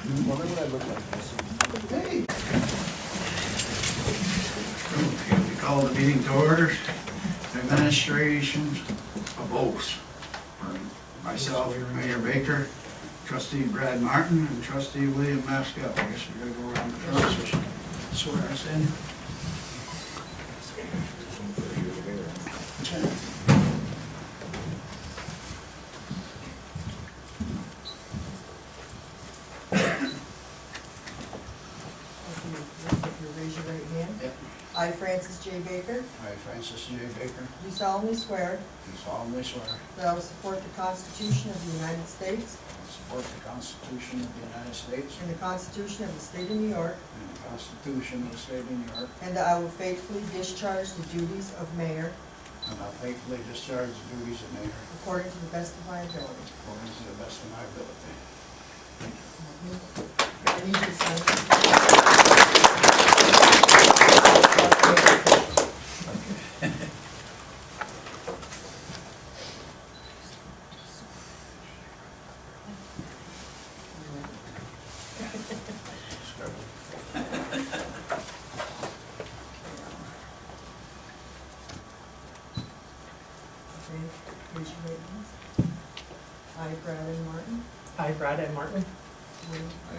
Wonder what I look like this. Okay, we call the meeting to order. Administration of oaths. For myself, Mayor Baker, Trustee Brad Martin, and Trustee William Mascell. I guess we're gonna go around the front, so she swear us in. If you raise your right hand. Yep. I, Francis J. Baker, I, Francis J. Baker, do solemnly swear do solemnly swear that I will support the Constitution of the United States to support the Constitution of the United States and the Constitution of the State of New York, and the Constitution of the State of New York, and that I will faithfully discharge the duties of mayor and I'll faithfully discharge the duties of mayor according to the best of my ability. according to the best of my ability. I need you to sign. Okay, raise your right hand. I, Brad N. Martin, I, Brad N. Martin, I,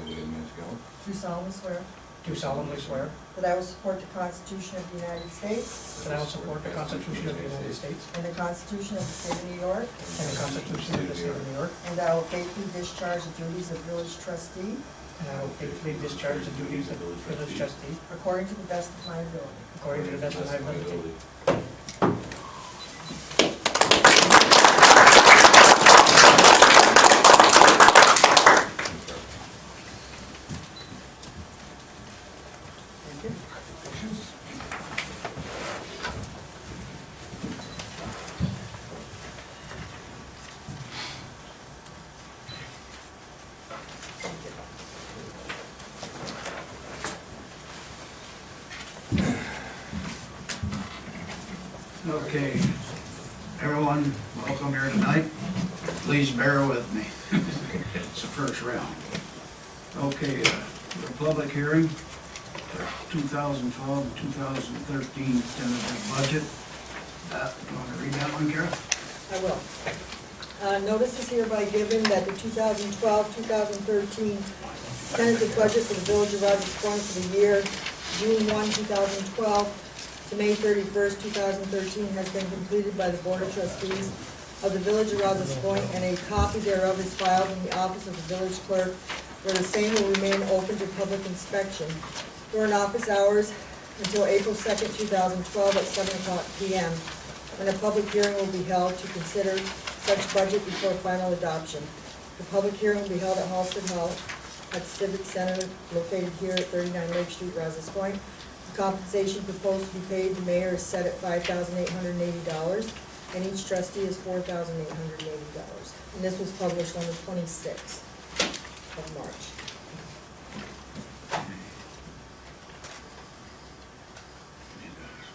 William Mascell, do solemnly swear do solemnly swear that I will support the Constitution of the United States that I will support the Constitution of the United States and the Constitution of the State of New York, and the Constitution of the State of New York, and that I will faithfully discharge the duties of village trustee and I will faithfully discharge the duties of village trustee according to the best of my ability. according to the best of my ability. Thank you. Okay, everyone, welcome here tonight. Please bear with me. It's the first round. Okay, the public hearing for 2012 and 2013 tentative budget. You want to read that one, Carol? I will. Notice is hereby given that the 2012-2013 tentative budget for the Village of Rouses Point for the year June 1, 2012 to May 31st, 2013 has been completed by the Board of Trustees of the Village of Rouses Point, and a copy thereof is filed in the office of the village clerk, where the same will remain open to public inspection during office hours until April 2nd, 2012 at 7:00 p.m. when a public hearing will be held to consider such budget before final adoption. The public hearing will be held at Halsted Hall at the Civic Center located here at 39 Lake Street, Rouses Point. The compensation proposed to be paid the mayor is set at $5,880, and each trustee is $4,880. And this was published on the 26th of March.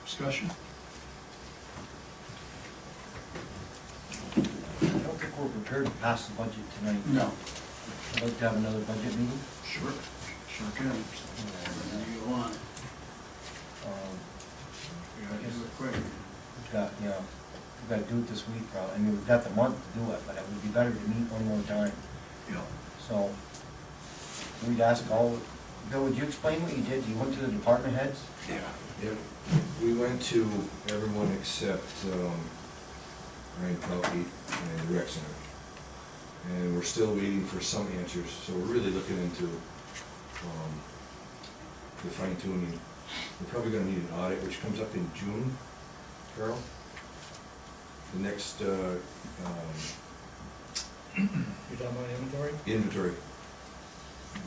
Discussion? I don't think we're prepared to pass the budget tonight. No. I'd like to have another budget meeting. Sure. Sure can. Whatever you want. We gotta do it quick. We've got, we've got to do it this week probably. I mean, we've got the month to do it, but it would be better to meet one more time. Yeah. So, we'd ask all, Bill, would you explain what you did? You went to the department heads? Yeah, yep. We went to everyone except Ryan Pelkey and the rec center. And we're still waiting for some answers, so we're really looking into the fine tuning. We're probably gonna need an audit, which comes up in June, Carol. The next You're talking about inventory? inventory,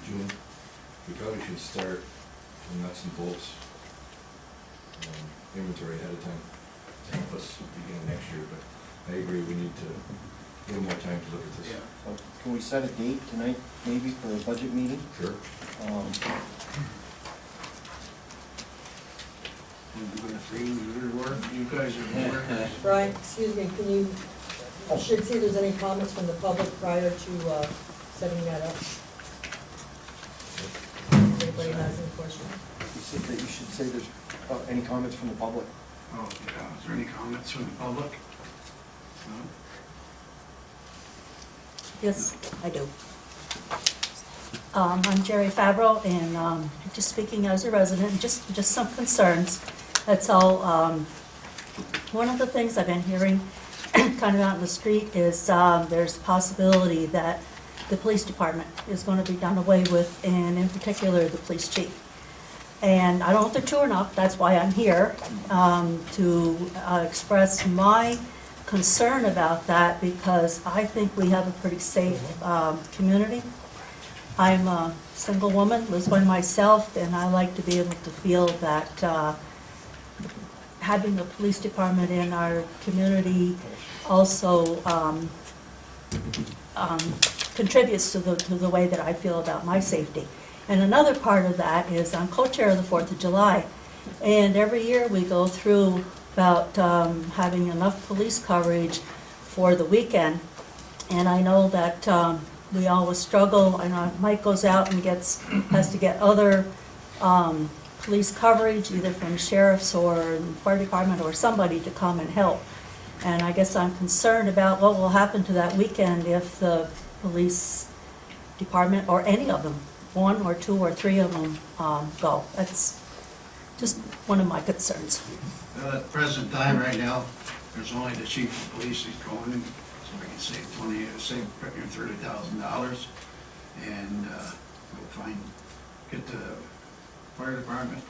June. We probably should start the nuts and bolts inventory ahead of time to help us begin next year, but I agree, we need to a little more time to look at this. Yeah. So, can we set a date tonight, maybe, for a budget meeting? Sure. We're gonna see your work, you guys are working. Brian, excuse me, can you, should see if there's any comments from the public prior to setting that up. Anybody has any questions? You said that you should say there's any comments from the public. Oh, yeah, is there any comments from the public? No? Yes, I do. I'm Jerry Fabro, and just speaking as a resident, just some concerns. That's all. One of the things I've been hearing kind of out in the street is there's a possibility that the police department is going to be done away with, and in particular, the police chief. And I don't know if they're true or not, that's why I'm here, to express my concern about that, because I think we have a pretty safe community. I'm a single woman, lives by myself, and I like to be able to feel that having the police department in our community also contributes to the way that I feel about my safety. And another part of that is I'm co-chair of the 4th of July, and every year we go through about having enough police coverage for the weekend. And I know that we always struggle. I know Mike goes out and has to get other police coverage, either from sheriffs or fire department or somebody to come and help. And I guess I'm concerned about what will happen to that weekend if the police department, or any of them, 1 or 2 or 3 of them go. That's just one of my concerns. Well, at the present time, right now, there's only the chief of police who's going in, so we can save $30,000. And we'll get the fire department,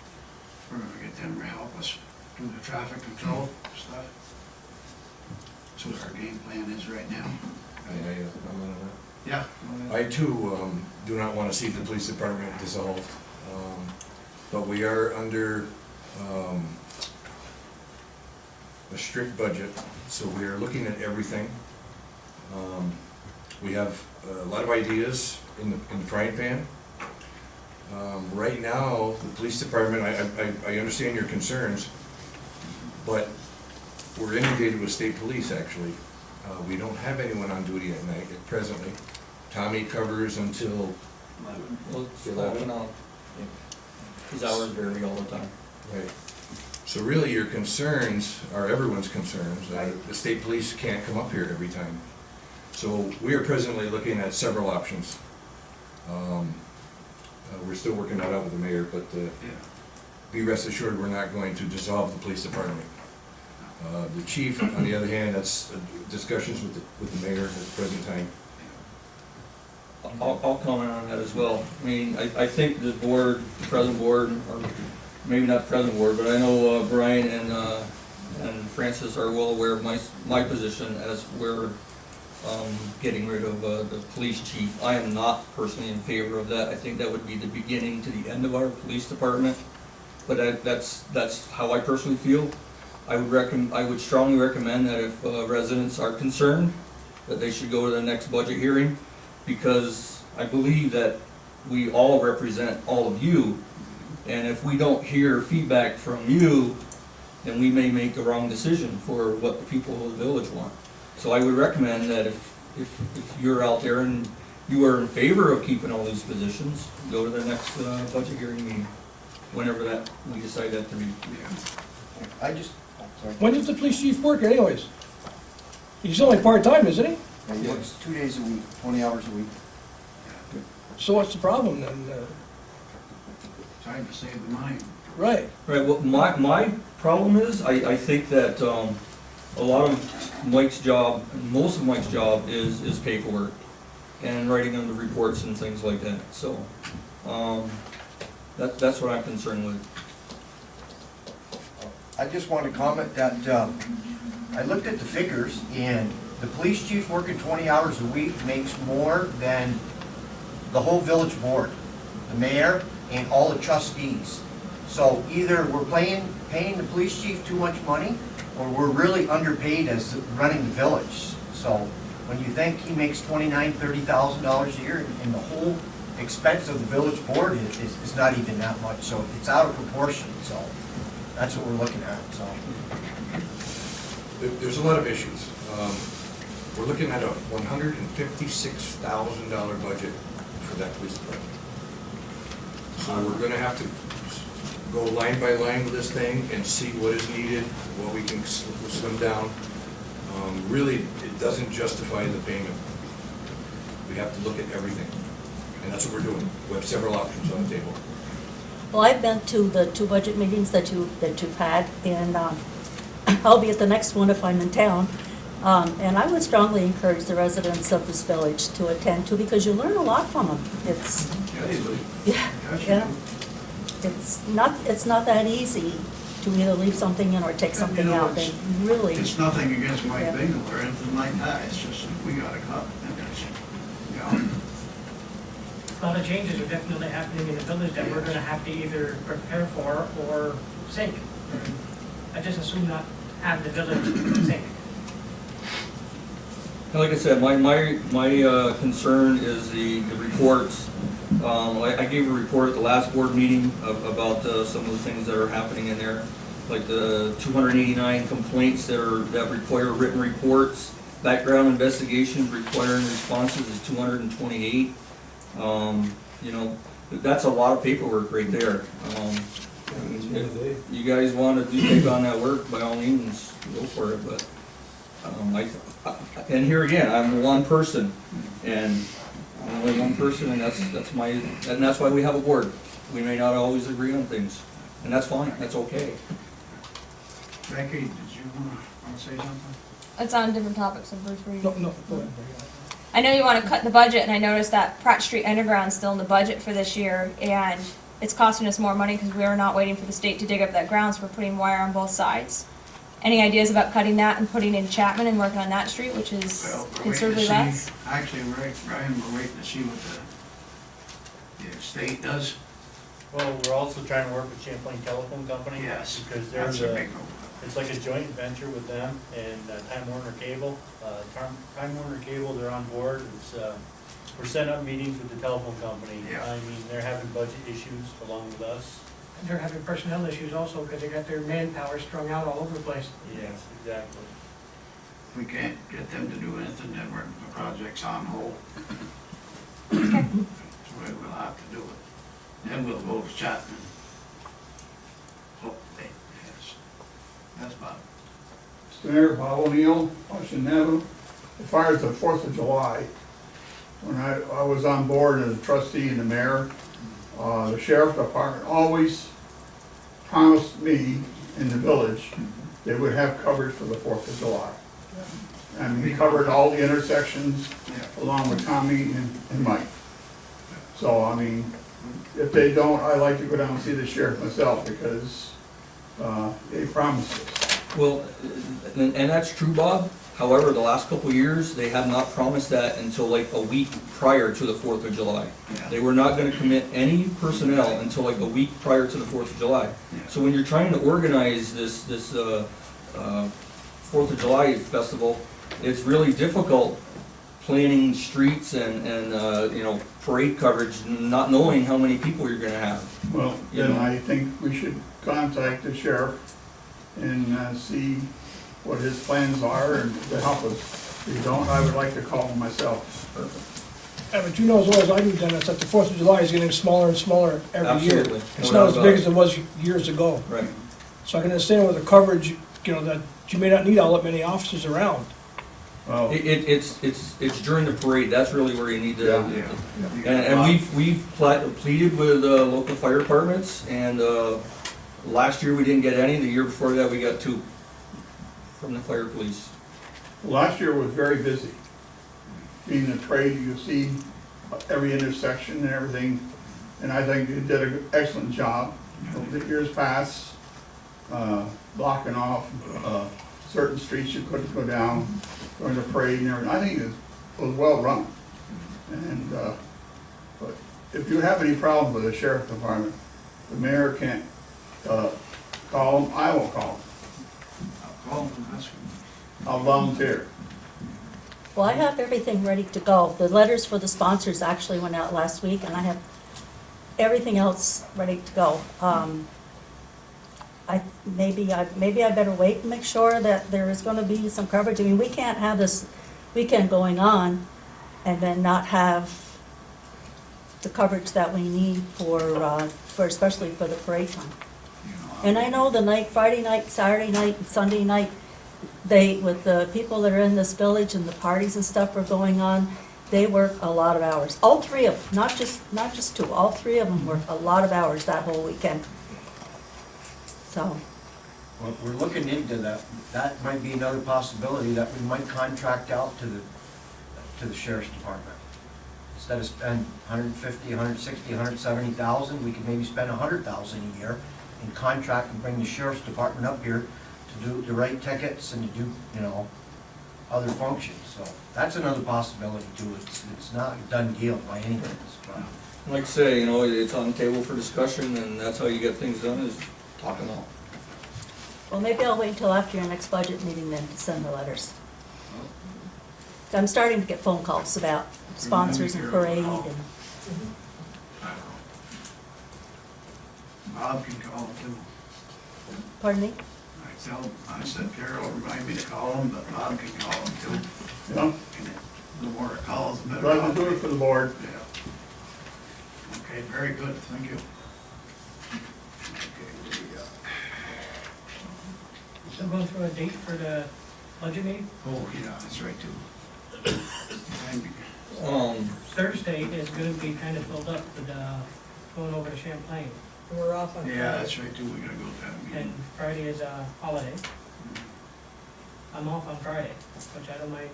we're gonna get them to help us do the traffic control stuff. So what our game plan is right now. I comment on Yeah. that. I too do not want to see the police department dissolved, but we are under a strict budget, so we are looking at everything. We have a lot of ideas in the frying pan. Right now, the police department, I understand your concerns, but we're inundated with state police, actually. We don't have anyone on duty at night presently. Tommy covers until, Well, it's 11 now. His hours vary all the time. right. So really, your concerns are everyone's concerns. The state police can't come up here every time. So we are presently looking at several options. We're still working that out with the mayor, but be rest assured, we're not going to dissolve the police department. The chief, on the other hand, that's discussions with the mayor at the present time. I'll comment on that as well. I mean, I think the board, the present board, or maybe not the present board, but I know Brian and Francis are well aware of my position as we're getting rid of the police chief. I am not personally in favor of that. I think that would be the beginning to the end of our police department. But that's how I personally feel. I would strongly recommend that if residents are concerned, that they should go to the next budget hearing, because I believe that we all represent all of you, and if we don't hear feedback from you, then we may make a wrong decision for what the people of the village want. So I would recommend that if you're out there and you are in favor of keeping all these positions, go to the next budget hearing meeting, whenever that, we decide that to be. Sorry. When does the police chief work anyways? He's only part-time, isn't he? Yeah, he works 2 days a week, 20 hours a week. So what's the problem then? Time to save the money. Right. Right, well, my problem is, I think that a lot of Mike's job, most of Mike's job is paperwork and writing them the reports and things like that, so that's what I'm concerned with. I just want to comment that I looked at the figures, and the police chief working 20 hours a week makes more than the whole village board, the mayor, and all the trustees. So either we're paying the police chief too much money, or we're really underpaid as running the village. So when you think he makes $29,000, $30,000 a year, and the whole expense of the village board is not even that much, so it's out of proportion, so that's what we're looking at, so. There's a lot of issues. We're looking at a $156,000 budget for that police department. So we're gonna have to go line by line with this thing and see what is needed, what we can slim down. Really, it doesn't justify the payment. We have to look at everything, and that's what we're doing. We have several options on the table. Well, I've been to the 2 budget meetings that you've had, and I'll be at the next one if I'm in town. And I would strongly encourage the residents of this village to attend too, because you learn a lot from them. It's, Yeah, you do. yeah, yeah. It's not that easy to either leave something in or take something out. They really, It's nothing against Mike Yeah. Bingle or anything like that, it's just, we gotta cut, and it's, you know. A lot of changes are definitely happening in the village that we're gonna have to either prepare for or sink. I just assume not have the village sink. And like I said, my concern is the reports. I gave a report at the last board meeting about some of the things that are happening in there, like the 289 complaints that require written reports. Background investigations requiring responses is 228. You know, that's a lot of paperwork right there. If you guys want to take on that work, by all means, go for it, but, and here again, I'm one person, and I'm only one person, and that's why we have a board. We may not always agree on things, and that's fine, that's okay. Becky, did you wanna say something? It's on different topics, so Bruce, were you? No, go ahead. I know you want to cut the budget, and I noticed that Pratt Street Underground's still in the budget for this year, and it's costing us more money because we are not waiting for the state to dig up that ground, so we're putting wire on both sides. Any ideas about cutting that and putting in Chapman and working on that street, which is Well, we're waiting to considerably see, less? actually, Brian, we're waiting to see what the state does. Well, we're also trying to work with Champlain Telephone Company. Yes, Because they're that's a big one. it's like a joint venture with them and Time Warner Cable. Time Warner Cable, they're on board. We're setting up meetings with the telephone company. Yeah. I mean, they're having budget issues along with us. And they're having personnel issues also because they got their manpower strung out all over the place. Yes, exactly. If we can't get them to do anything, then the project's on hold. Okay. That's the way we'll have to do it. Then we'll go to Chapman. Hopefully, yes. That's Bob. Mr. Mayor, Bob O'Neill, Washington Avenue. As far as the 4th of July, when I was on board as a trustee and the mayor, the sheriff department always promised me in the village they would have coverage for the 4th of July. And we covered all the intersections along with Tommy and Mike. So, I mean, if they don't, I like to go down and see the sheriff myself because they promised us. Well, and that's true, Bob. However, the last couple of years, they have not promised that until like a week prior to the 4th of July. Yeah. They were not gonna commit any personnel until like a week prior to the 4th of July. Yeah. So when you're trying to organize this 4th of July festival, it's really difficult planning streets and you know, parade coverage, not knowing how many people you're gonna have. Well, You then know. I think we should contact the sheriff and see what his plans are and to help us. If you don't, I would like to call him myself. Yeah, but you know as well as I do, Dennis, that the 4th of July is getting smaller and smaller every year. Absolutely. It's No not as doubt big about as it was years ago. Right. So I can understand with the coverage, you know, that you may not need all that many officers around. Well, It's during the parade, that's really where you need to. Yeah. Yeah. And we've pleaded with local fire departments, and last year we didn't get any, the year before that we got 2 from the fire police. last year was very busy. Being a trade, you see every intersection and everything, and I think you did an excellent job. Over the years past, blocking off certain streets you couldn't go down during the parade and everything. I think it was well run. And, but if you have any problems with the sheriff department, the mayor can't call them, I will call them. I'll call him and ask him. I'll volunteer. well, I have everything ready to go. The letters for the sponsors actually went out last week, and I have everything else ready to go. Maybe I better wait and make sure that there is gonna be some coverage. I mean, we can't have this weekend going on and then not have the coverage that we need for especially for the parade time. You know, And I know the night, Friday night, Saturday night, and Sunday night, with the people that are in this village and the parties and stuff are going on, they work a lot of hours. All three of them, not just two, all three of them work a lot of hours that whole weekend. So, Well, we're looking into that. That might be another possibility, that we might contract out to the sheriff's department. Instead of spend 150, 160, 170,000, we could maybe spend 100,000 a year and contract and bring the sheriff's department up here to do, to write tickets and to do, you know, other functions. So that's another possibility too. It's not a done deal by any means, but Like I say, you know, it's on the table for discussion, and that's how you get things done, is talking out. well, maybe I'll wait until after your next budget meeting then to send the letters. I'm starting to get phone calls about sponsors and parade and, I don't know. Bob can call him too. pardon me? I said Carol, remind me to call him, but Bob can call him too. Yeah, And the more it calls, the better. glad to do it for the board. Yeah. Okay, very good, thank you. Okay, what do we got? Still going through a date for the budget meeting? Oh, yeah, that's right too. Thank you. Thursday is gonna be kind of filled up with, going over to Champlain. And we're off on Friday. Yeah, that's right too, we gotta go to that And meeting. Friday is a holiday. I'm off on Friday, which I don't mind,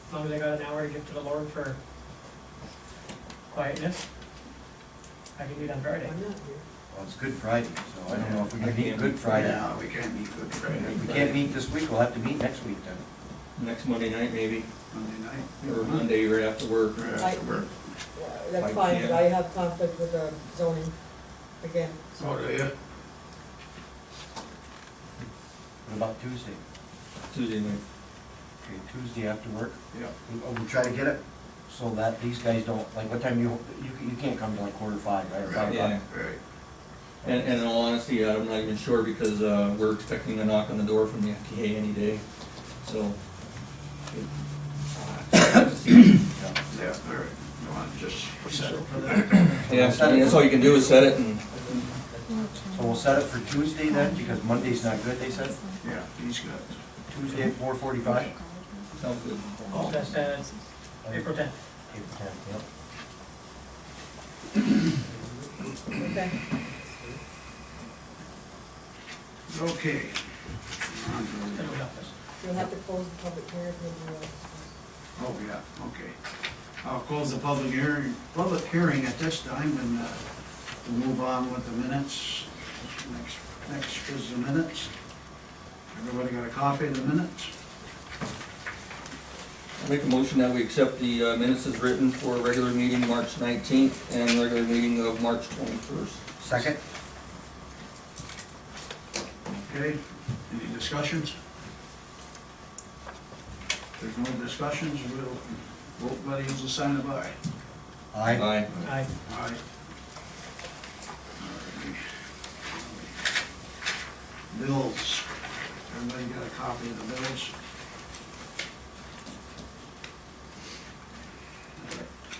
as long as I got an hour to give to the Lord for quietness. I can do it on Friday. I'm not here. well, it's Good Friday, so I don't know if we can meet Good Friday. Yeah, we can't meet Good Friday. If we can't meet this week, we'll have to meet next week then. Next Monday night, maybe, Monday night. or Monday right after work. Right after work. Yeah, that's Like, fine, but yeah. I have conflict with the zoning again. So do you? What about Tuesday? Tuesday night. Okay, Tuesday after work? Yeah. We'll try to get it so that these guys don't, like, what time you can't come till like 4:45, right? Or 5 Yeah. o'clock? Right. And in all honesty, I'm not even sure, because we're expecting a knock on the door from the FTA any day, so. Yeah, all right. You want to just set it for that? Yeah, I mean, that's all you can do is set it, and So we'll set it for Tuesday then, because Monday's not good, they said? Yeah, he's got. Tuesday at 4:45? sounds good. That's, April 10th. April 10th, yep. Okay. Okay. That'll help us. You'll have to close the public hearing when you, Oh, yeah, okay. I'll close the public hearing at this time, and we'll move on with the minutes. Next is the minutes. Everybody got a copy of the minutes? I'll make a motion that we accept the minutes as written for regular meeting March 19th and regular meeting of March 21st. Second? Okay, any discussions? If there's no discussions, we'll vote by the usual sign of aye. Aye. Aye. Aye. Aye. Bills. Everybody got a copy of the bills?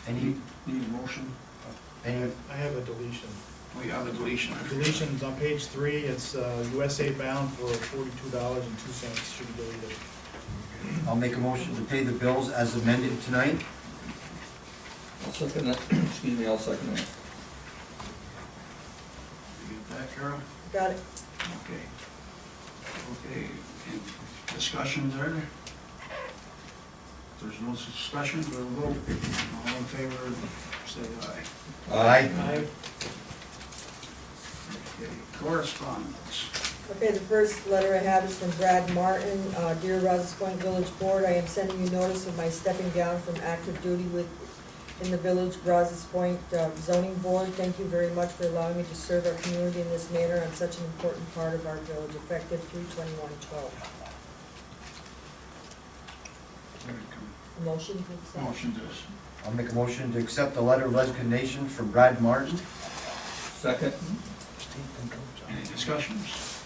Any, Need a motion? any, I have a deletion. We have a deletion. Deletion's on page 3, it's USA bound for $42.02, should be deleted. I'll make a motion to pay the bills as amended tonight. I'll second that, excuse me, I'll second that. You get that, Carol? got it. Okay. Okay, any discussions are there? If there's no discussion, we'll vote. All in favor, say aye. Aye. Aye. Okay, correspondence. Okay, the first letter I have is from Brad Martin. Dear Rouses Point Village Board, I am sending you notice of my stepping down from active duty in the Village Rouses Point Zoning Board. Thank you very much for allowing me to serve our community in this manner on such an important part of our village, effective 3/21/12. Motion to accept. Motion does. I'll make a motion to accept the letter of resignation from Brad Martin. Second? Any discussions?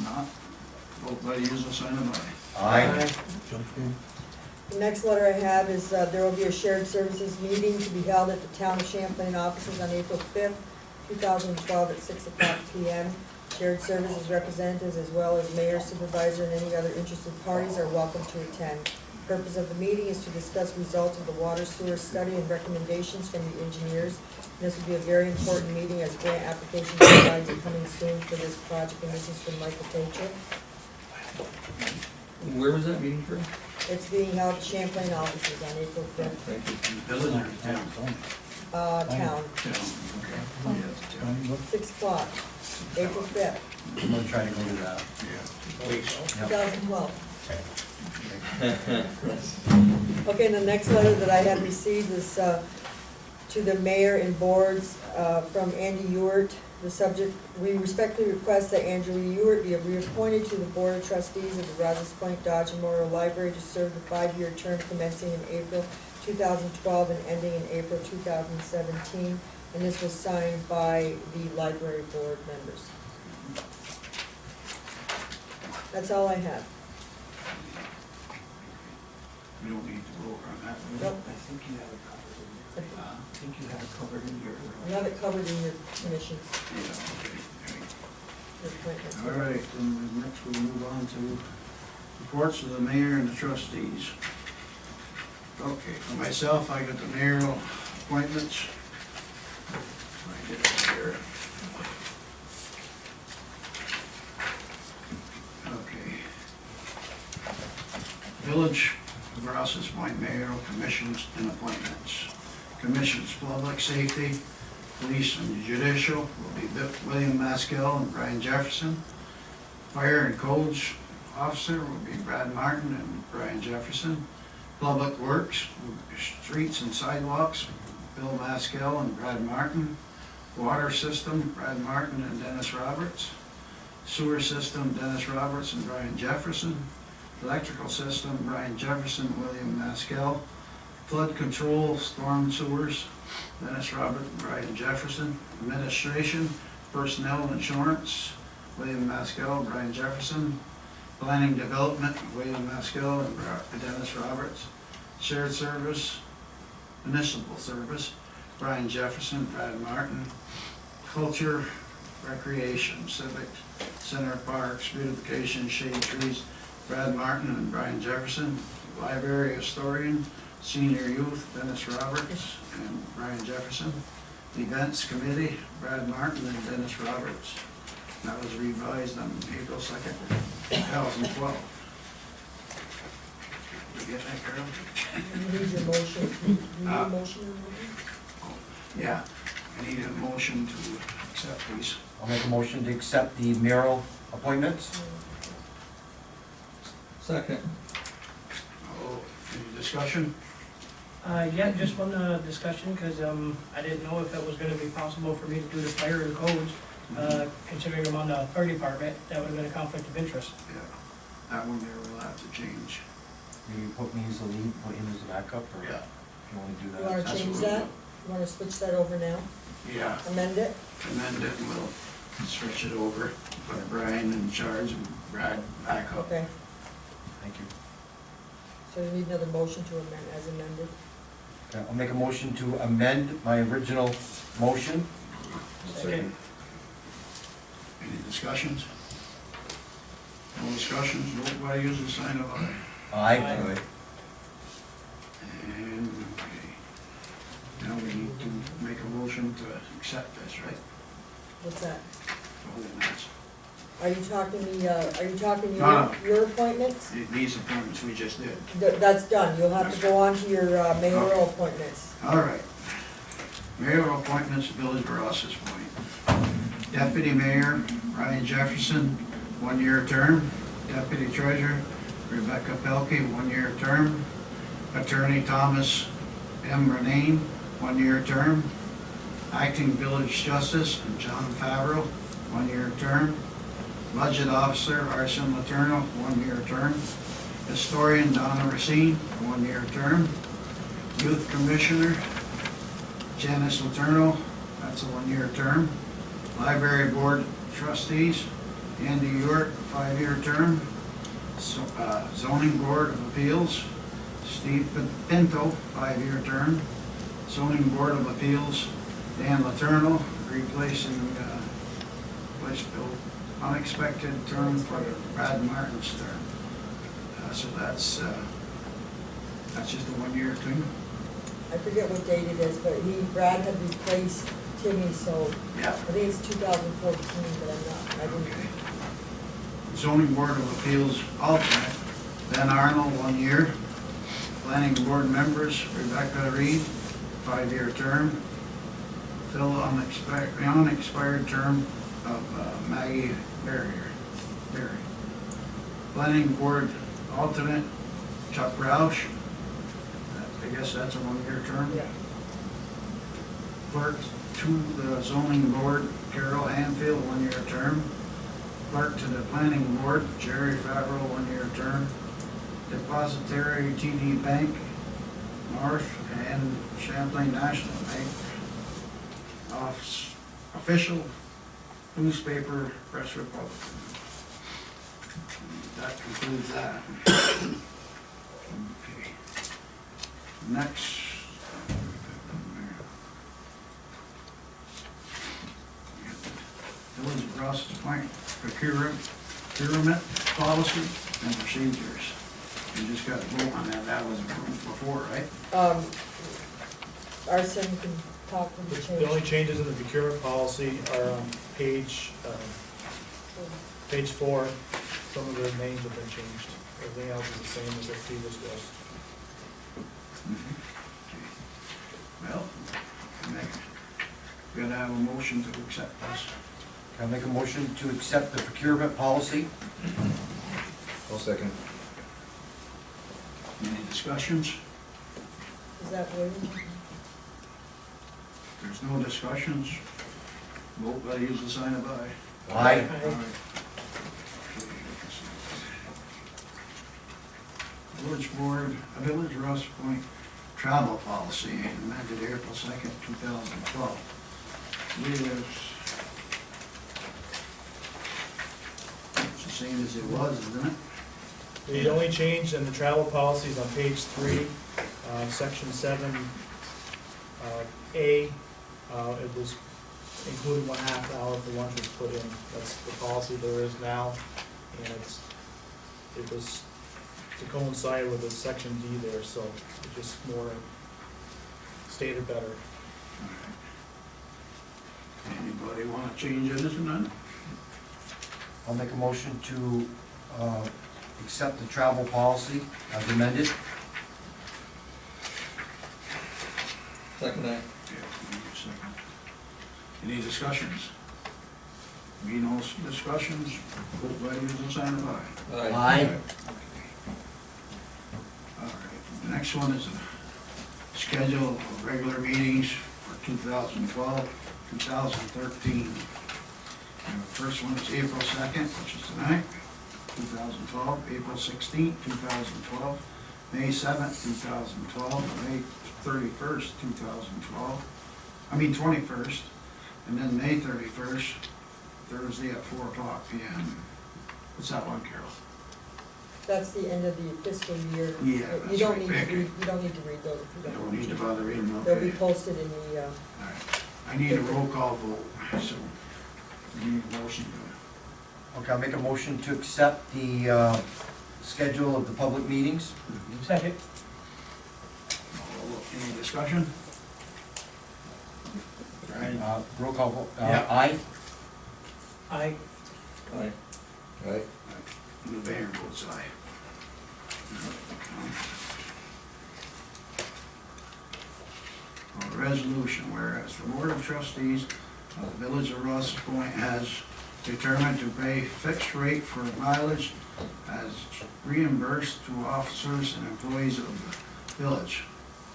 Not. Vote by the usual sign of aye. Aye. The next letter I have is, there will be a shared services meeting to be held at the Town of Champlain offices on April 5th, 2012 at 6 o'clock p.m. Shared services representatives as well as mayor, supervisor, and any other interested parties are welcome to attend. The purpose of the meeting is to discuss results of the water sewer study and recommendations from the engineers. This will be a very important meeting as grant application deadlines are coming soon for this project, and this is from Michael Tatro. Where was that meeting for? It's being held at Champlain offices on April 5th. Thank you. Village or town? Town, Town, okay. Yeah, town. 6 o'clock, April 5th, I'm gonna try to go to that. Yeah, please. 2012. Okay, and the next letter that I had received is to the mayor and boards from Andy Ewart. The subject, we respectfully request that Andrew Ewart be reappointed to the Board of Trustees of the Rouses Point Dodge Memorial Library to serve the 5-year term commencing in April 2012 and ending in April 2017. And this was signed by the library board members. That's all I have. We don't need to go over on that. Nope. I think you have it covered in your, I think you have it covered in your. You have it covered in your commissions, Yeah, okay. your appointments. All right, then next we'll move on to reports of the mayor and the trustees. Okay, for myself, I got the mayoral appointments. I get it here. Okay. Village of Rouses Point mayoral commissions and appointments. Commissions, public safety, police and judicial will be William Maskell and Brian Jefferson. Fire and codes officer will be Brad Martin and Brian Jefferson. Public works, streets and sidewalks, Bill Maskell and Brad Martin. Water system, Brad Martin and Dennis Roberts. Sewer system, Dennis Roberts and Brian Jefferson. Electrical system, Brian Jefferson, William Maskell. Flood control, storm sewers, Dennis Robert and Brian Jefferson. Administration, personnel insurance, William Maskell, Brian Jefferson. Planning development, William Maskell and Dennis Roberts. Shared service, municipal service, Brian Jefferson, Brad Martin. Culture, recreation, civic, center parks, beautification, shade trees, Brad Martin and Brian Jefferson. Library historian, senior youth, Dennis Roberts and Brian Jefferson. Events committee, Brad Martin and Dennis Roberts. That was revised on April 2nd, 2012. Did you get that, Carol? You need your motion, you need a motion on that? Yeah, I need a motion to accept these. I'll make a motion to accept the mayoral appointments. Second. Oh, any discussion? Yeah, just one discussion, because I didn't know if it was gonna be possible for me to do the fire and codes, considering I'm on the fire department, that would have been a conflict of interest. Yeah, that one there will have to change. Maybe put me as the lead, put him as the backup, or if Yeah. you wanna do You that. wanna That's change what that? we'll You wanna switch that over now? Yeah, Amend it? amend it and we'll switch it over, put Brian in charge and Brad back up. Okay, Thank you. so you need another motion to amend, as amended. Okay, I'll make a motion to amend my original motion. Second. Any discussions? No discussions, nobody uses the sign of aye. Aye. Aye. And, okay, now we need to make a motion to accept this, right? What's that? Oh, that's- Are you talking No. your appointments? These appointments we just did. That's done, you'll have to go on to your mayoral appointments. All right. Mayoral appointments, Village of Rouses Point. Deputy Mayor Brian Jefferson, 1-year term. Deputy Treasurer Rebecca Pelkey, 1-year term. Attorney Thomas M. Renane, 1-year term. Acting Village Justice John Favreau, 1-year term. Budget Officer Arson Letourneau, 1-year term. Historian Donna Racine, 1-year term. Youth Commissioner Janice Letourneau, that's a 1-year term. Library Board Trustees Andy Ewart, 5-year term. Zoning Board of Appeals Steve Pinto, 5-year term. Zoning Board of Appeals, Dan Letourneau, replacing Bill, unexpected term for Brad Martin's term. So that's just a 1-year thing. I forget what date it is, but Brad had replaced Timmy, so Yeah. I think it's 2014, but I didn't. Okay. Zoning Board of Appeals alternate, Ben Arnold, 1 year. Planning Board members, Rebecca Reed, 5-year term. Fill unexpired term of Maggie Berry. Planning Board alternate, Chuck Roush. I guess that's a 1-year term. Yeah. Clerk to the zoning board, Carol Hanfield, 1-year term. Clerk to the planning board, Jerry Favreau, 1-year term. Depository TD Bank, North and Champlain National Bank. Official newspaper, Press Republican. That concludes that. Okay. Next. Village of Rouses Point procurement policy and procedures. You just got to vote on that. That was approved before, right? Arson can talk when the change. The only changes in the procurement policy are on page 4. Some of the names have been changed. Everything else is the same as the previous was. Well, we gotta have a motion to accept this. Can I make a motion to accept the procurement policy? I'll second. Any discussions? Is that William? There's no discussions. Vote by the usual sign of aye. Aye. Village Board, Village Ross Point travel policy amended April 2nd, 2012. It's the same as it was, isn't it? The only change in the travel policy is on page 3, section 7, A. It was including 1/2 hour for lunch was put in. That's the policy there is now, and it was to coincide with the section D there, so it just more stated better. Anybody want to change anything on it? I'll make a motion to accept the travel policy as amended. Second that. Any discussions? Be no discussions, vote by the usual sign of aye. Aye. All right, the next one is a schedule of regular meetings for 2012, 2013. And the first one is April 2nd, which is tonight, 2012, April 16th, 2012, May 7th, 2012, May 31st, 2012, 21st, and then May 31st, Thursday at 4:00 p.m. What's that one, Carol? That's the end of the fiscal year. Yeah, You that's don't right. need to read, you don't need to read those if you I don't. don't need to bother reading, They'll be okay. posted in the, All right. I need a roll call vote, so I need a motion to Okay, I'll make a motion to accept the schedule of the public meetings. Second. Any discussion? Brian? Roll call vote. Yeah. Aye. Aye. Aye. Aye. The mayor votes aye. A resolution, whereas the Board of Trustees of the Village of Ross Point has determined to pay fixed rate for mileage as reimbursed to officers and employees of the village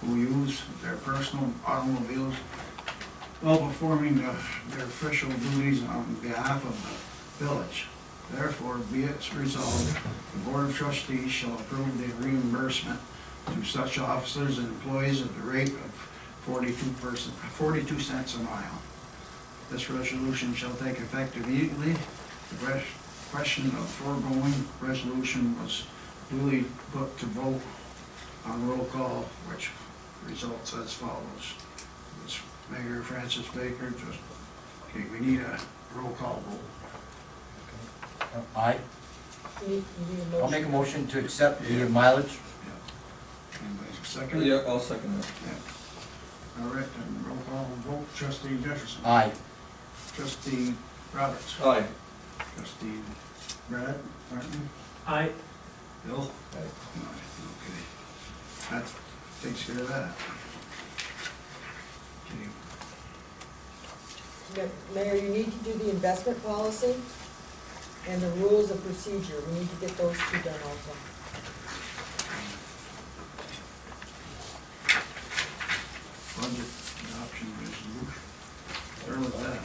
who use their personal automobiles while performing their official duties on behalf of the village. Therefore, be it resolved, the Board of Trustees shall approve the reimbursement to such officers and employees at the rate of 42 cents a mile. This resolution shall take effect immediately. The question of foregoing resolution was duly put to vote On roll call, which results as follows. It's Mayor Francis Baker, just, okay, we need a roll call vote. Aye. You need a motion? I'll make a motion to accept the mileage. Anybody second? Yeah, I'll second that. Yeah. All right, then roll call vote, trustee Jefferson. Aye. Trustee Roberts. Aye. Trustee Brad, Martin, I, Bill. Okay. That takes care of that. Okay. Mayor, you need to do the investment policy and the rules of procedure. We need to get those two done also. Budget adoption resolution. Start with that.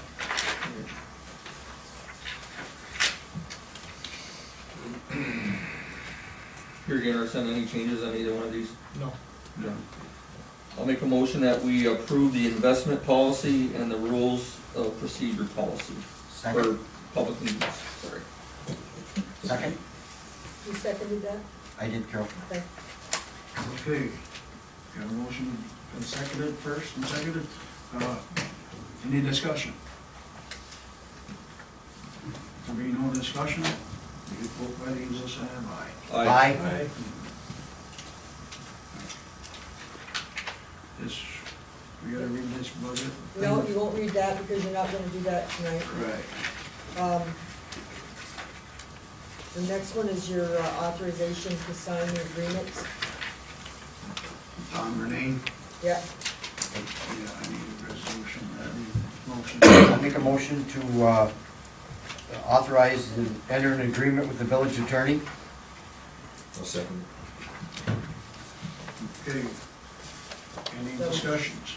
You're gonna send any changes on either one of these? no. No. I'll make a motion that we approve the investment policy and the rules of procedure policy for Second. public meetings, sorry. Second? You seconded that? I did, Carol. Okay. Okay. Got a motion and seconded, first and seconded. Any discussion? There be no discussion? You vote by the usual sign of aye. Aye. This, we gotta read this budget? No, you won't read that because you're not gonna do that tonight. Right. The next one is your authorization to sign the agreements. Tom Renee? Yeah, Yeah, I need a resolution, I need a motion. I'll make a motion to authorize and enter an agreement with the village attorney. I'll second. Okay. Any discussions?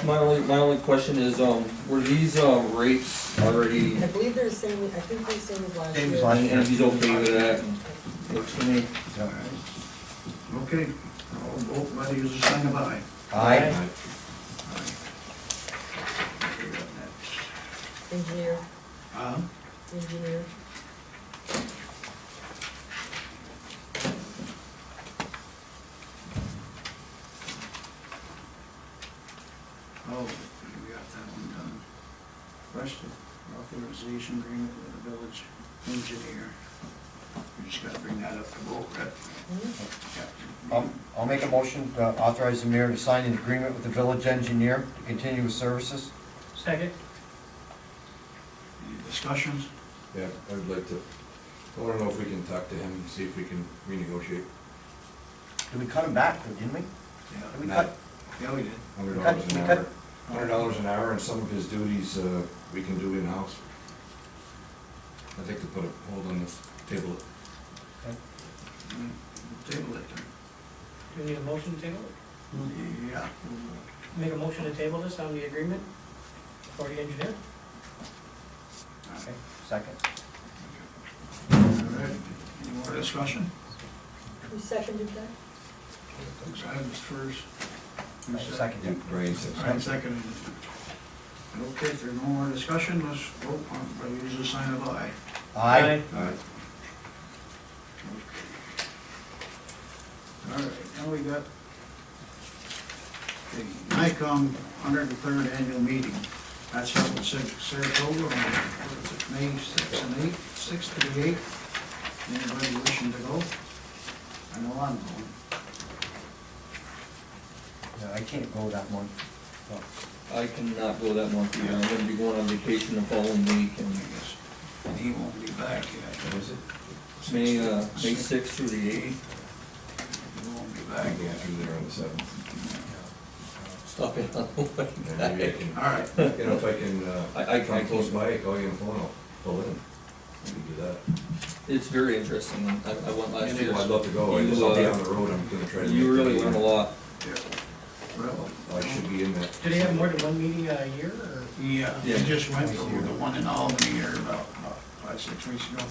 My only question is, were these, rates already, I believe they're the same, I think they're the same as last year. Same as last and he's okay with that? Works for me. All right. Okay, I'll vote by the usual sign of aye. Aye. Aye. Okay, what next? Engineer, Uh, engineer. oh, we got that one done. Rest of authorization agreement with the village engineer. We just gotta bring that up to vote, right? Yeah. I'll make a motion to authorize the mayor to sign an agreement with the village engineer to continue with services. Second? Any discussions? Yeah, I would like to, I wanna know if we can talk to him and see if we can renegotiate. Did we cut him back, didn't we? Did we cut? Yeah, we did. $100 We an cut- hour. $100 an hour, and some of his duties, we can do in-house. I'd like to put a hold on this, table it. Table it then. Do we need a motion to table it? Yeah. Make a motion to table this on the agreement for the engineer? Okay, second. All right, any more discussion? Who seconded that? I was first. Who said- Second. Brian said. I seconded it. Okay, if there's no more discussion, let's vote on, by the usual sign of aye. Aye. Aye. All right, now we got the NICOM 103rd annual meeting. That's held in Saratoga on, what is it, May 6th and 8th, 6th to the 8th. Anybody wishing to go? I know I'm going. Yeah, I can't go that month. So, I cannot go that month either, I'm gonna be going on vacation the following week, I and guess he won't be back yet. What is it? May 6th through the 8th. He won't be I back can go yet. through there on the 7th. Stop it on the way And maybe I back. can, All right. you know, if I can, I if I'm can't. close by, call you on the phone, I'll pull in. Maybe do that. It's very interesting, I went last year. Well, I'd love to go, I just, I'll be on the road, I'm gonna try to. You make the really meeting. learn a lot. Yeah. Well, I should be in that. Do they have more than one meeting a year, or? yeah, Yeah. we just went over the one in Albany here about 5, 6 weeks ago.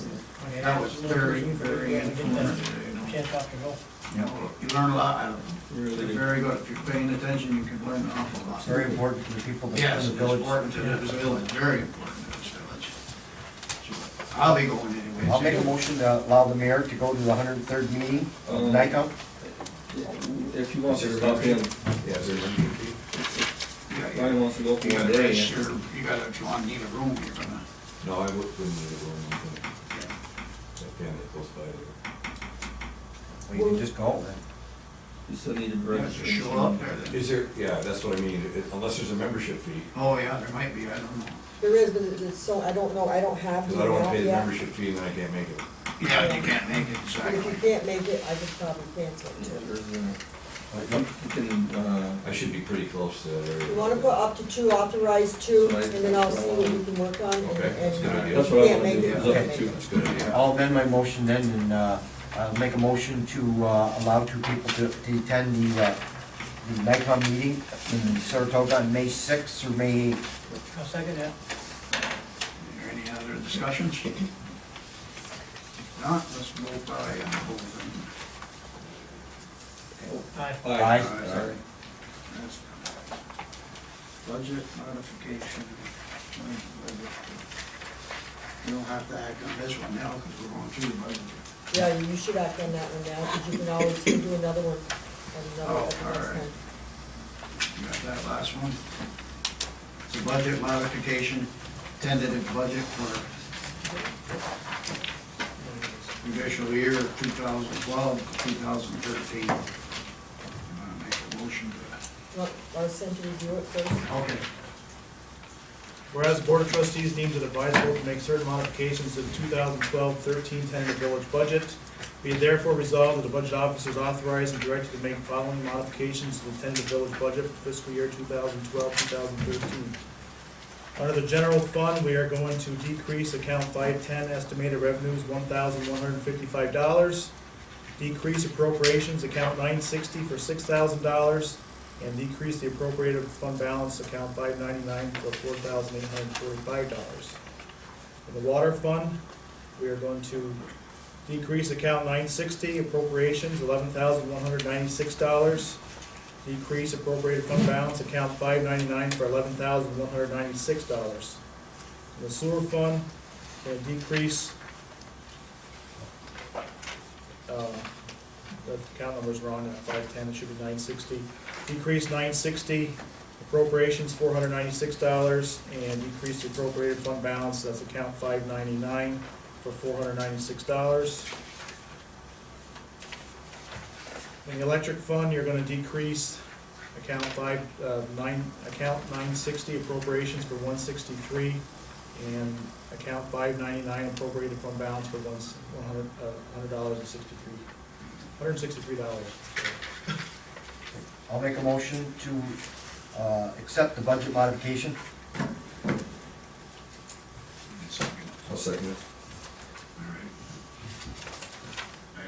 Okay, That was very, yeah, very we get that informative, you know. Chance off to go. You know, you learn a lot out of it. Really It's good. very good. If you're paying attention, you can learn an awful lot. it's very important to the people that Yes, in it's the village. important to this village, very important to this village. So, I'll be going anyway. I'll make a motion to allow the mayor to go to the 103rd meeting of Um, NICOM. if you want to stop in, Yeah, is there a membership fee? Yeah, Brian wants to go for You one gotta day. register, you gotta, if you want to need a room, you're gonna, No, I wouldn't need a room, yeah. that family close by there. Well, you can just go then. You still needed You have to registration. show up there then. Is there, yeah, that's what I mean, unless there's a membership fee, Oh, yeah, there might be, I don't know. There is, but it's so, I don't know, I don't have the because I don't wanna amount pay the yet. membership fee and then I can't make it. Yeah, you can't make it But if you exactly. can't make it, I could probably cancel it Yeah, too. there's you can, I should be pretty close to that area. You wanna put up to 2, authorize 2, So I- and then I'll see what we can work on, and, Okay, that's a good idea. that's if you what I can't wanna make do, it, is you up can't to make 2. That's a good idea. I'll amend my motion then, and I'll make a motion to allow 2 people to attend the NICOM meeting in Saratoga on May 6th or May 8th. I'll second that. Are there any other discussions? If not, let's vote by on the whole thing. Aye. Aye. Sorry. That's budget modification. You don't have to act on this one now, because we're going through the budget. Yeah, you should act on that one now, because you can always do another one, and another Oh, at the next alright. time. You got that last one? It's a budget modification, tentative budget for judicial year 2012 to 2013. Make a motion to, Want Arson to review it first? okay. Whereas the Board of Trustees deems it advisable to make certain modifications to the 2012-13 tentative village budget, be it therefore resolved that the budget officer is authorized and directed to make the following modifications to the tentative village budget for fiscal year 2012-2013. Under the general fund, we are going to decrease account 510, estimated revenues $1,155. Decrease appropriations, account 960 for $6,000, and decrease the appropriated fund balance, account 599 for $4,845. In the water fund, we are going to decrease account 960, appropriations $11,196. Decrease appropriated fund balance, account 599 for $11,196. In the sewer fund, we're going to decrease, the account number's wrong, at 510, it should be 960. Decrease 960, appropriations $496, and decrease the appropriated fund balance, that's account 599 for $496. In the electric fund, you're gonna decrease account 960, appropriations for 163, and account 599, appropriated fund balance for $163. I'll make a motion to accept the budget modification. I'll second it. All right.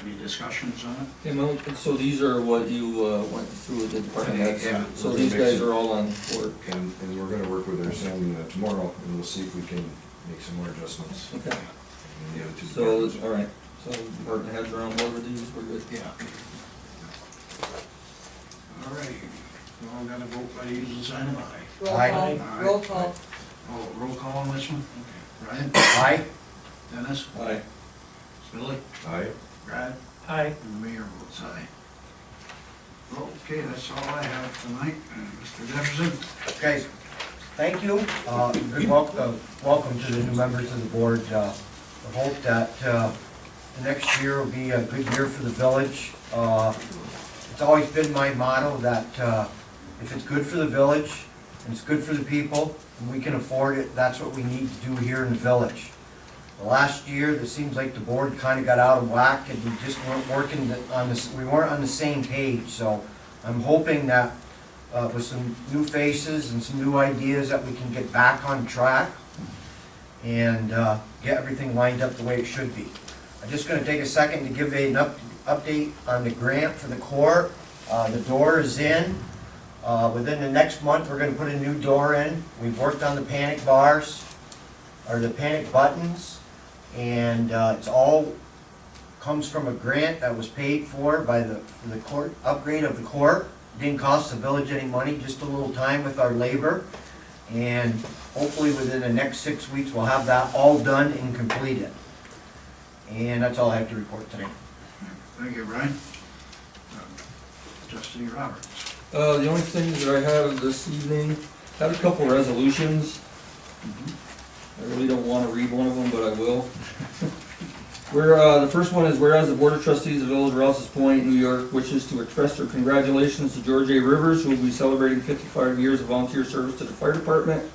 Any discussions on it? Okay, Mel, so these are what you went through with the department heads? Yeah. So these guys are all on board? And we're gonna work with our Sam tomorrow, and we'll see if we can make some more adjustments. Okay. in the other 2 So, departments. all right, so department heads are on board with these, we're good? Yeah. All right, we all got to vote by the usual sign of aye. Roll Aye. call, Aye. roll call. Oh, roll call on this one? Okay. Brian? Aye? Dennis? Aye. Billy? Aye. Brad? Aye. And the mayor votes aye. Okay, that's all I have tonight. Mr. Jefferson? Okay, thank you. Good welcome to the new members of the board. I hope that the next year will be a good year for the village. It's always been my motto that if it's good for the village, and it's good for the people, and we can afford it, that's what we need to do here in the village. The last year, it seems like the board kind of got out of whack, and we just weren't working on this, we weren't on the same page, so I'm hoping that with some new faces and some new ideas that we can get back on track and get everything lined up the way it should be. I'm just gonna take a second to give an update on the grant for the court. The door is in. Within the next month, we're gonna put a new door in. We've worked on the panic bars, or the panic buttons, and it's all comes from a grant that was paid for by the court, upgrade of the court. Didn't cost the village any money, just a little time with our labor. And hopefully within the next 6 weeks, we'll have that all done and completed. And that's all I have to report today. Thank you, Brian. Trustee Roberts. The only things that I have this evening, had a couple resolutions. I really don't want to read one of them, but I will. The first one is whereas the Board of Trustees of Village of Rouses Point, New York wishes to express their congratulations to George A. Rivers, who will be celebrating 55 years of volunteer service to the fire department.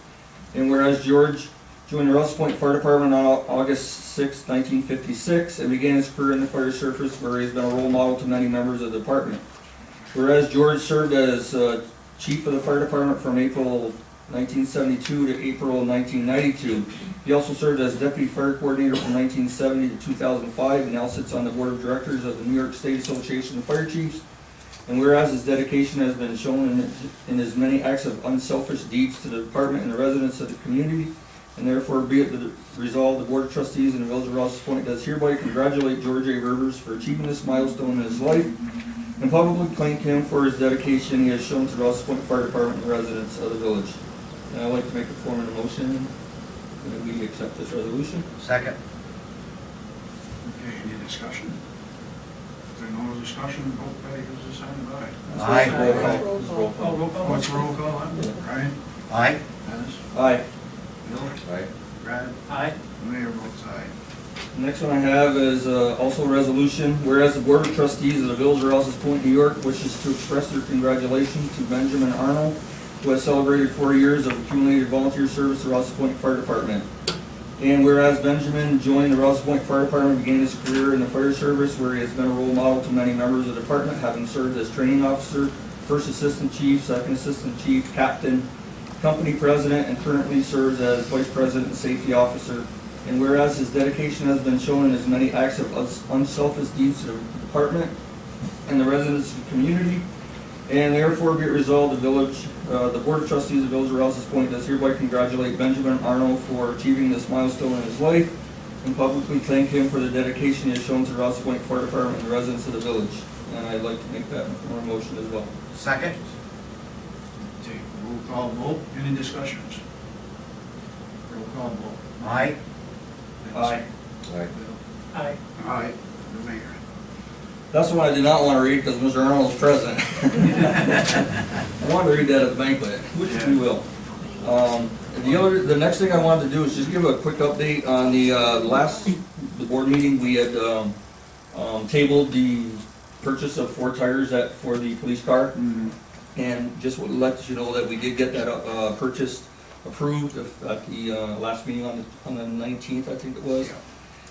And whereas George joined the Rouses Point Fire Department on August 6, 1956, and began his career in the fire service, where he has been a role model to many members of the department. Whereas George served as chief of the fire department from April 1972 to April 1992. He also served as deputy fire coordinator from 1970 to 2005, and now sits on the board of directors of the New York State Association of Fire Chiefs. And whereas his dedication has been shown in his many acts of unselfish deeds to the department and the residents of the community, and therefore be it resolved, the Board of Trustees in the Village of Rouses Point does hereby congratulate George A. Rivers for achieving this milestone in his life, and publicly thank him for his dedication he has shown to the Rouses Point Fire Department and the residents of the village. And I'd like to make a form of a motion that we accept this resolution. Second. Okay, any discussion? If there's no discussion, vote by who's assigned by. Aye. Roll call. Roll Just call. roll Oh, call. roll call, what's the roll call, huh? Yeah. Brian? Aye. Dennis? Aye. Bill? Aye. Brad? Aye. Mayor votes aye. The next one I have is also a resolution, whereas the Board of Trustees of the Village of Rouses Point, New York wishes to express their congratulations to Benjamin Arnold, who has celebrated 40 years of accumulated volunteer service to the Rouses Point Fire Department. And whereas Benjamin joined the Rouses Point Fire Department and began his career in the fire service, where he has been a role model to many members of the department, having served as training officer, first assistant chief, second assistant chief, captain, company president, and currently serves as vice president and safety officer. And whereas his dedication has been shown in his many acts of unselfish deeds to the department and the residents of the community, and therefore be it resolved, the Board of Trustees of the Village of Rouses Point does hereby congratulate Benjamin Arnold for achieving this milestone in his life, and publicly thank him for the dedication he has shown to the Rouses Point Fire Department and the residents of the village. And I'd like to make that a motion as well. Second. Okay, roll call vote, any discussions? Roll call vote. Aye. Aye. Aye. Aye. Aye, the mayor. That's the one I did not want to read because Mr. Arnold was present. I wanted to read that at the banquet, which we will. The next thing I wanted to do is just give a quick update on the board meeting. We had tabled the purchase of 4 tires for the police car. And just would let you know that we did get that purchase approved at the last meeting on the 19th, I think it was.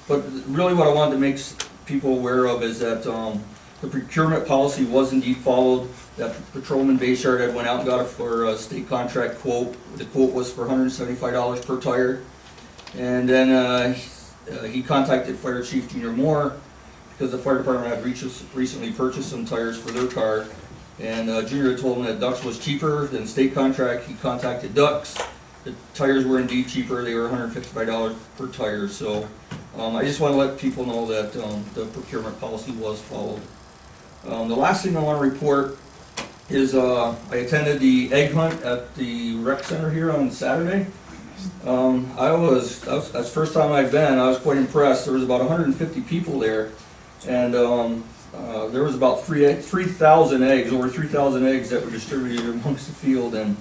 But really what I wanted to make people aware of is that the procurement policy was indeed followed, that Patrolman Bayshard had went out and got a state contract quote. The quote was for $175 per tire. And then he contacted Fire Chief Junior Moore because the fire department had recently purchased some tires for their car. And Junior had told him that Ducks was cheaper than state contract. He contacted Ducks. The tires were indeed cheaper. They were $155 per tire. So I just want to let people know that the procurement policy was followed. The last thing I want to report is I attended the egg hunt at the rec center here on Saturday. That's the first time I've been. I was quite impressed. There was about 150 people there, and there was about 3,000 eggs, over 3,000 eggs that were distributed amongst the field, and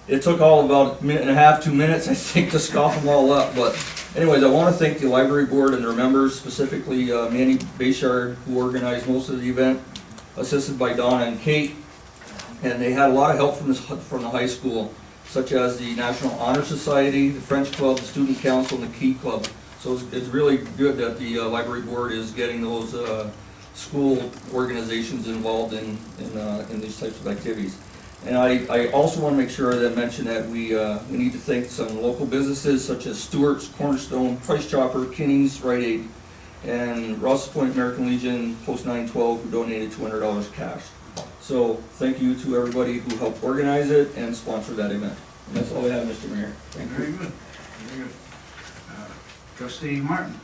it took all about a minute and a half, 2 minutes, I think, to scoff them all up. But anyways, I want to thank the library board and their members, specifically Manny Bayshard, who organized most of the event, assisted by Donna and Kate. And they had a lot of help from the high school, such as the National Honor Society, the French Club, the Student Council, and the Key Club. So it's really good that the library board is getting those school organizations involved in these types of activities. And I also want to make sure that I mention that we need to thank some local businesses such as Stewart's, Cornerstone, Price Chopper, Kinney's, Rite Aid, and Rouses Point American Legion Post 912, who donated $200 cash. So thank you to everybody who helped organize it and sponsor that event. And that's all I have, Mr. Mayor. Thank Very you. good, very good. Trustee Martin.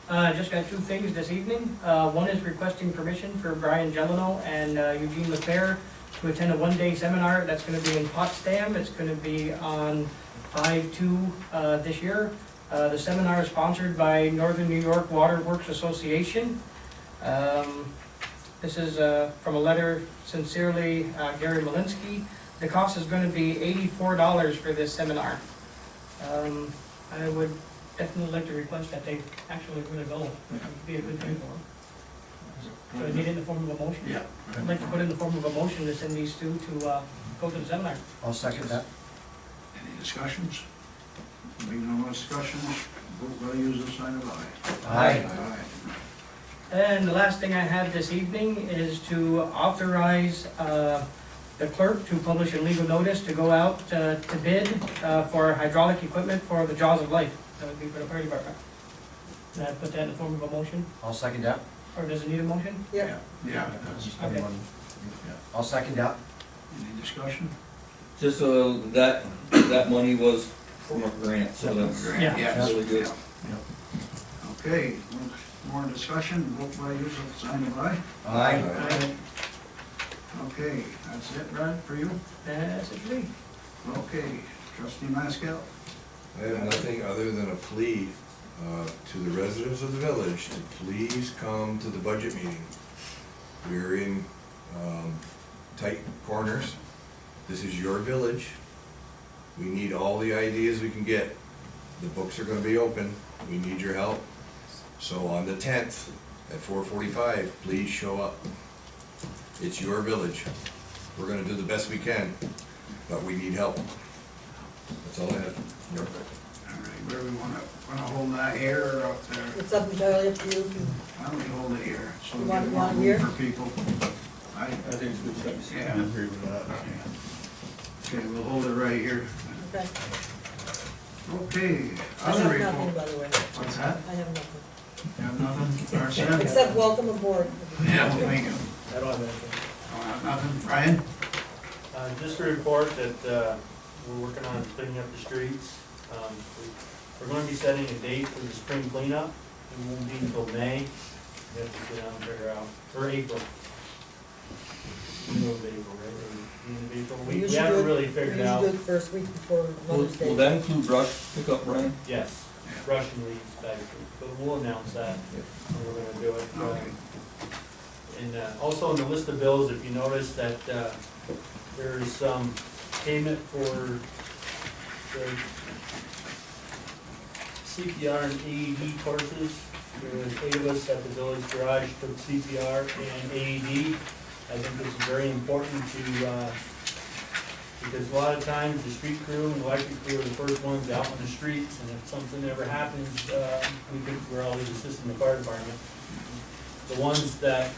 Just got 2 things this evening. One is requesting permission for Brian Gelano and Eugene LeFaire to attend a 1-day seminar that's going to be in Potsdam. It's going to be on 5/2 this year. The seminar is sponsored by Northern New York Water Works Association. This is from a letter sincerely, Gary Malinsky. The cost is going to be $84 for this seminar. I would definitely like to request that they actually really go. It would be a good thing for them. So I need it in the form of a motion? Yeah. I'd like to put it in the form of a motion to send these two to go to the seminar. I'll second that. Any discussions? Being no more discussions, vote by user sign of aye. Aye. And the last thing I have this evening is to authorize the clerk to publish a legal notice to go out to bid for hydraulic equipment for the Jaws of Life. That would be for the fire department. Can I put that in the form of a motion, I'll second that. or does it need a motion? Yeah. Yeah. Okay. I'll second that. Any discussion? Just so that money was from a grant, so that's Yeah. really good. Okay, more discussion, vote by user sign of aye. Aye. Okay, that's it, Brad, for you? That's it for me. Okay, trustee Maskell. I have nothing other than a plea to the residents of the village to please come to the budget meeting. We're in tight corners. This is your village. We need all the ideas we can get. The books are gonna be open. We need your help. So on the 10th at 4:45, please show up. It's your village. We're gonna do the best we can, but we need help. That's all I have. All right, where we wanna hold that here or up there? It's up entirely up to you. Why don't we hold it here? So You we want get it more on here? room for people. I think it's a good choice. Yeah. Okay, we'll hold it right here. Okay. Okay, I other have nothing, report. by the way. What's that? I have nothing. You have nothing? Arson? Except welcome aboard. Yeah, thank you. I don't have anything. Don't have nothing? Brian? Just to report that we're working on cleaning up the streets. We're going to be setting a date for the spring cleanup. It won't be until May. We have to sit down and figure out, or April. Middle of April, right? Or the end of April. We haven't really figured out. We usually do it first week before Will Mother's Day. that include brush pickup, Brian? Yes, Russian leaves back, but we'll announce that when we're gonna do it. Okay. And also on the list of bills, if you notice that there is some payment for the CPR and AED courses. There was 8 of us at the village garage took CPR and AED. I think this is very important to, because a lot of times the street crew and the electric crew are the first ones out on the streets, and if something ever happens, we're always assisting the fire department. The ones that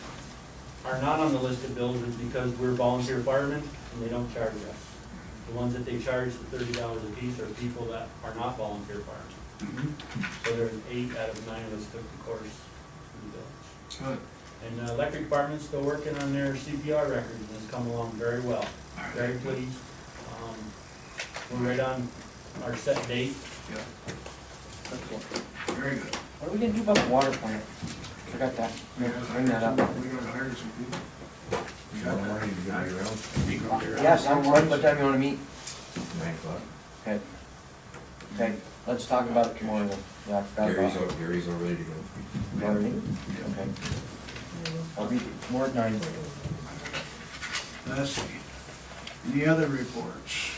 are not on the list of bills is because we're volunteer firemen and they don't charge us. The ones that they charge the $30 a piece are people that are not volunteer firemen. So there's 8 out of 9 of us took the course in the village. Good. And electric department's still working on their CPR records and it's come along very well. All right. Very pleased. We're right on our set date. Yeah. Very good. What are we gonna do about the water plant? Forgot that. Bring that up. We gotta hire some people. We got that. Morning, you gonna be around? We gonna be around. Yes, what time you wanna meet? 9 o'clock. Okay. Okay, let's talk about it tomorrow then. Yeah, I forgot about it. Gary's all ready to go. You already? Okay. I'll be more at 9. Let's see. Any other reports?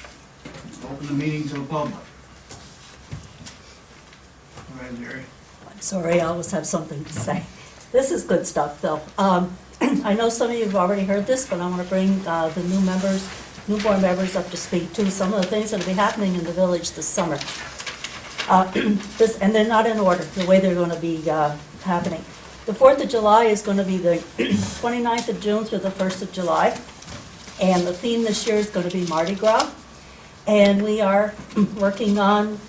Open the meeting to the public. Go ahead, Jerry. I'm sorry, I always have something to say. This is good stuff, though. I know some of you have already heard this, but I want to bring the new board members up to speed to some of the things that will be happening in the village this summer. And they're not in order, the way they're going to be happening. The 4th of July is going to be the 29th of June through the 1st of July. And the theme this year is going to be Mardi Gras. And we are working on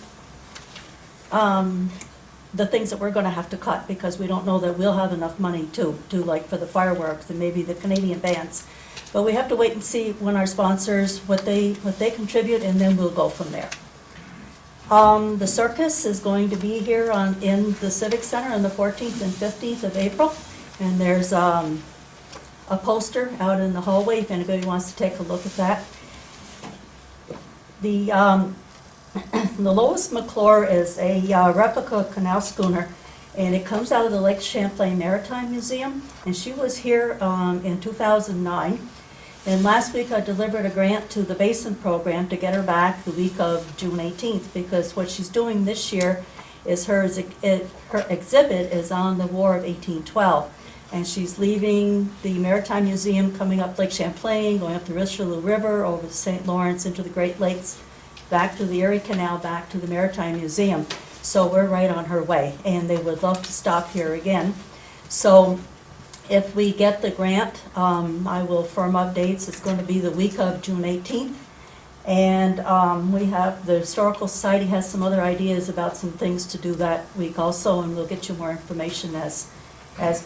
the things that we're going to have to cut because we don't know that we'll have enough money to like for the fireworks and maybe the Canadian bands. But we have to wait and see when our sponsors, what they contribute, and then we'll go from there. The circus is going to be here in the Civic Center on the 14th and 15th of April. And there's a poster out in the hallway if anybody wants to take a look at that. The Lois McClure is a replica canal schooner, And it comes out of the Lake Champlain Maritime Museum, and she was here in 2009. And last week I delivered a grant to the Basin Program to get her back the week of June 18th, because what she's doing this year is her exhibit is on the War of 1812. And she's leaving the Maritime Museum, coming up Lake Champlain, going up the Richelieu River, over the St. Lawrence, into the Great Lakes, back to the Erie Canal, back to the Maritime Museum. So we're right on her way, and they would love to stop here again. So if we get the grant, I will firm up dates. It's going to be the week of June 18th. And we have, the Historical Society has some other ideas about some things to do that week also, and we'll get you more information as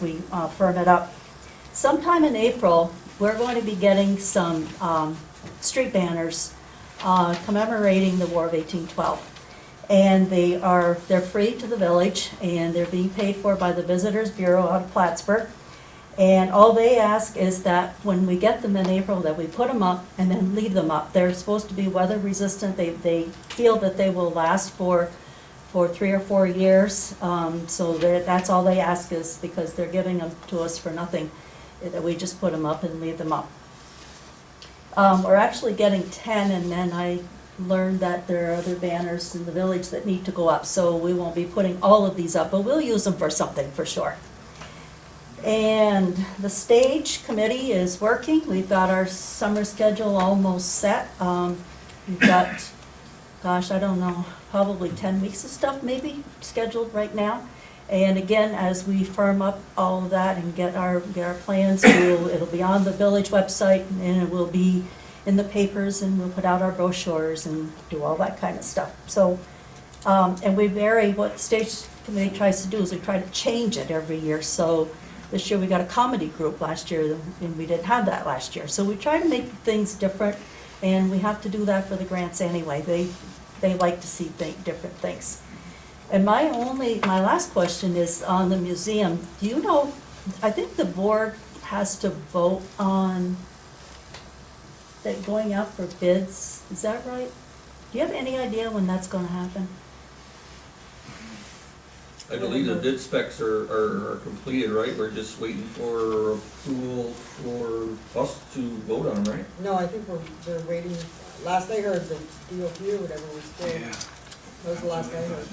we firm it up. Sometime in April, we're going to be getting some street banners commemorating the War of 1812. And they're free to the village, and they're being paid for by the Visitors Bureau out of Plattsburgh. And all they ask is that when we get them in April, that we put them up and then leave them up. They're supposed to be weather resistant. They feel that they will last for 3 or 4 years. So that's all they ask, is because they're giving them to us for nothing, that we just put them up and leave them up. We're actually getting 10, and then I learned that there are other banners in the village that need to go up, so we won't be putting all of these up, but we'll use them for something for sure. And the stage committee is working. We've got our summer schedule almost set. We've got, gosh, I don't know, probably 10 weeks of stuff maybe scheduled right now. And again, as we firm up all of that and get our plans, it'll be on the village website, and it will be in the papers, and we'll put out our brochures and do all that kind of stuff. So, and we vary, what the stage committee tries to do is we try to change it every year. So this year we got a comedy group last year, and we didn't have that last year. So we try to make things different, and we have to do that for the grants anyway. They like to see different things. And my last question is on the museum. Do you know, I think the board has to vote on that going out for bids, is that right? Do you have any idea when that's gonna happen? I believe the bid specs are completed, right? We're just waiting for approval for us to vote on them, right? No, I think they're waiting, last I heard, the DOT or whatever was still, that was the last I heard.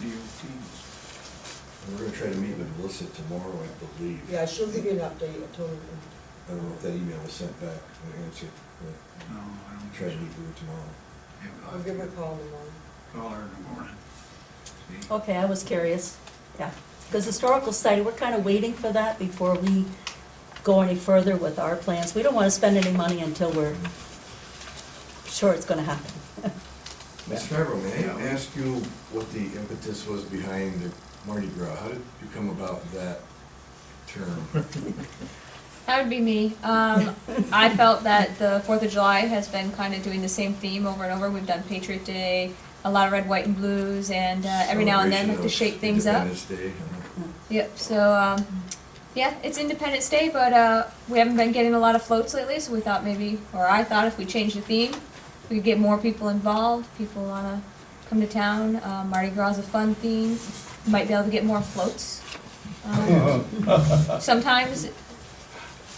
We're gonna try to meet with Melissa tomorrow, I believe. Yeah, she'll give you an update, I told her. I don't know if that email was sent back, an answer, but No, I don't try to think meet with her tomorrow. so. I'll give her a call in the morning. Call her in the morning. See? Okay, I was curious, yeah. Because Historical Society, we're kind of waiting for that before we go any further with our plans. We don't want to spend any money until we're sure it's going to happen. Ms. Favreau, may I ask you what the impetus was behind the Mardi Gras? How did you come about that term? That would be me. I felt that the 4th of July has been kind of doing the same theme over and over. We've done Patriot Day, a lot of red, white, and blues, and every now and then have to shake things up. Independence Day. Yep, so, yeah, it's Independence Day, but we haven't been getting a lot of floats lately, so we thought maybe, or I thought if we changed the theme, we could get more people involved. People want to come to town. Mardi Gras is a fun theme. Might be able to get more floats. Sometimes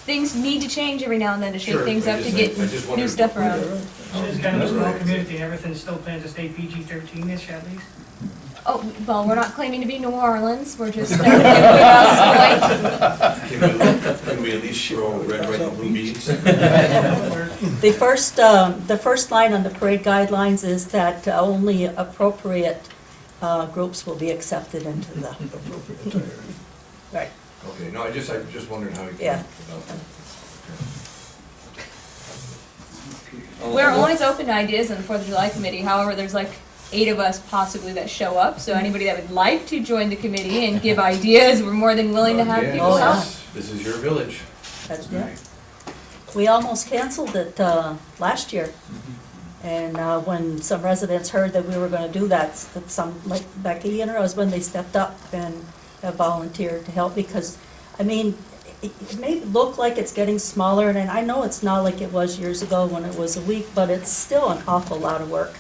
things need to change every now and then to shake Sure, things I up to just- get I just new wondered- stuff around. It's kind of a small community, and everything still plans to stay PG-13-ish at least. Oh, well, we're not claiming to be New Orleans. We're just everybody else's point. Can we at least throw red, white, and blue beads? The first line on the parade guidelines is that only appropriate groups will be accepted into the. Right. Okay, no, I just wondered how you came Yeah. about that. We're always open to ideas in the 4th of July committee. However, there's like 8 of us possibly that show up. So anybody that would like to join the committee and give ideas, we're more than willing to have Again, people help. This is your village. That's right. We almost canceled it last year. And when some residents heard that we were going to do that, like Becky and her husband, they stepped up and have volunteered to help because, I mean, it may look like it's getting smaller, and I know it's not like it was years ago when it was a week, but it's still an awful lot of work.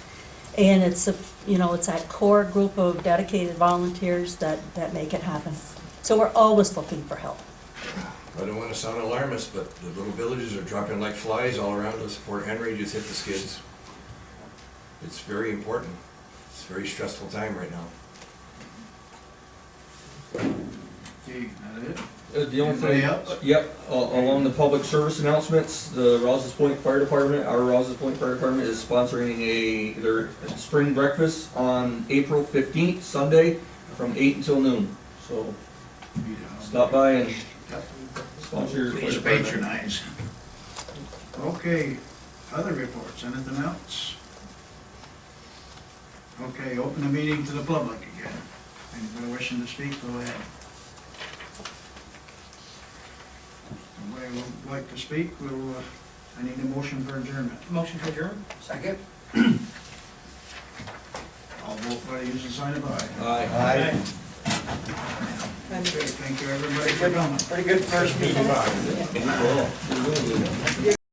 And it's it's that core group of dedicated volunteers that make it happen. So we're always looking for help. I don't want to sound alarmist, but the little villages are dropping like flies all around us. Port Henry just hit the skids. It's very important. It's a very stressful time right now. Okay, that it? The only Anybody thing, else? yep, along the public service announcements, the Rouses Point Fire Department, our Rouses Point Fire Department is sponsoring their spring breakfast on April 15th, Sunday, from 8 until noon. So stop by and sponsor your fire Please department. patronize. Okay, other reports, anything else? Okay, open the meeting to the public again. Anybody wishing to speak, go ahead. Nobody would like to speak, we'll, I need a motion for adjournment. Motion to adjourn? Second? I'll vote by the usual sign of aye. Aye. Aye. Okay, thank you everybody for coming. Pretty good first meeting. Well, you're really good.